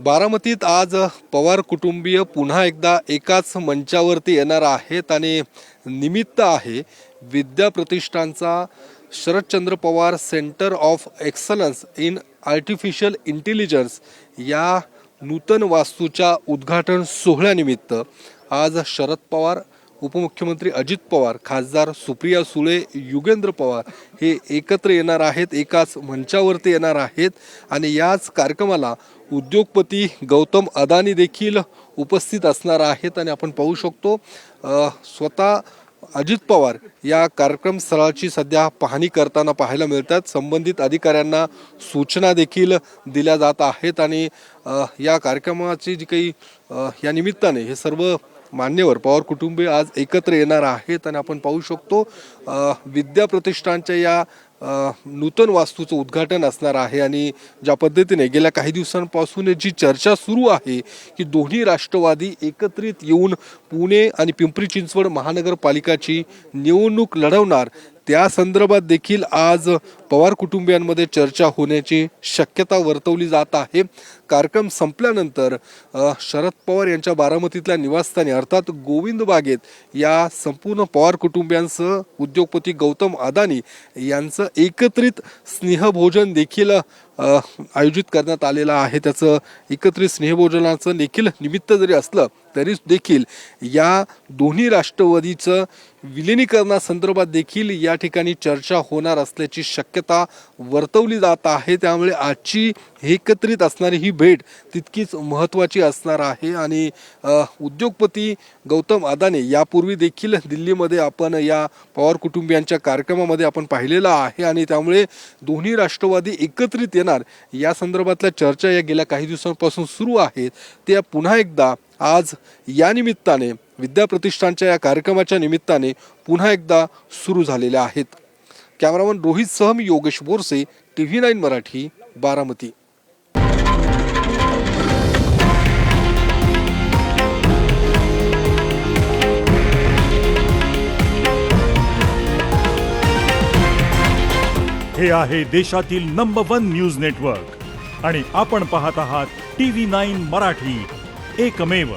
बारामतीत आज पवार कुटुंबीय पुन्हा एकदा एकाच मंचावरती येणार आहेत आणि निमित्त आहे विद्या प्रतिष्ठानचा Sharadchandra Pawar centre of excellence in artificial intelligence या नूतन वास्तूच्या उद्घाटन सोहळ्यानिमित्त आज शरद पवार, उपमुख्यमंत्री अजित पवार, खासदार सुप्रिया सुळे, युगेंद्र पवार हे एकत्र येणार आहेत, एकाच मंचावरती येणार आहेत आणि याच कार्यक्रमाला उद्योगपती गौतम अदानी देखील उपस्थित असणार आहेत आणि आपण पाहू शकतो स्वतः अजित पवार या कार्यक्रम स्थळाची सध्या पाहणी करताना पाहायला मिळतात। संबंधित अधिकाऱ्यांना सूचना देखील दिल्या जात आहेत आणि या कार्यक्रमाची जी काही या निमित्ताने हे सर्व मान्यवर पवार कुटुंबीय आज एकत्र येणार आहेत आणि आपण पाहू शकतो विद्या प्रतिष्ठानच्या या नूतन वास्तूचं उद्घाटन असणार आहे आणि ज्या पद्धतीने गेल्या काही दिवसांपासून जी चर्चा सुरू आहे की दोन्ही राष्ट्रवादी एकत्रित येऊन पुणे आणि पिंपरी चिंचवड महानगरपालिकाची निवडणूक लढवणार, त्या संदर्भात देखील आज पवार कुटुंबियांमध्ये चर्चा होण्याची शक्यता वर्तवली जात आहे। कार्यक्रम संपल्यानंतर शरद पवार यांच्या बारामतीतल्या निवासस्थानी अर्थात गोविंद बागेत या संपूर्ण पवार कुटुंबियांसह उद्योगपती गौतम अदानी यांचं एकत्रित स्नेहभोजन देखील आयोजित करण्यात आलेलं आहे। त्याचं एकत्रित स्नेहभोजनाचं देखील निमित्त जरी असलं तरी देखील या दोन्ही राष्ट्रवादीचं विलिनीकरणासंदर्भात देखील या ठिकाणी चर्चा होणार असल्याची शक्यता वर्तवली जात आहे। त्यामुळे आजची एकत्रित असणारी ही भेट तितकीच महत्त्वाची असणार आहे आणि उद्योगपती गौतम अदानी यापूर्वी देखील दिल्लीमध्ये आपण या पवार कुटुंबियांच्या कार्यक्रमामध्ये आपण पाहिलेलं आहे आणि त्यामुळे दोन्ही राष्ट्रवादी एकत्रित येणार या संदर्भातल्या चर्चा या गेल्या काही दिवसांपासून सुरू आहेत। त्या पुन्हा एकदा आज या निमित्ताने विद्या प्रतिष्ठानच्या या कार्यक्रमाच्या निमित्ताने पुन्हा एकदा सुरू झालेल्या आहेत। कॅमेरामन रोहित सह मी योगेश बोरसे, TV9 मराठी, बारामती। हे आहे देशातील नंबर 1 न्यूज नेटवर्क आणि आपण पाहत आहात TV9 मराठी, एकमेव।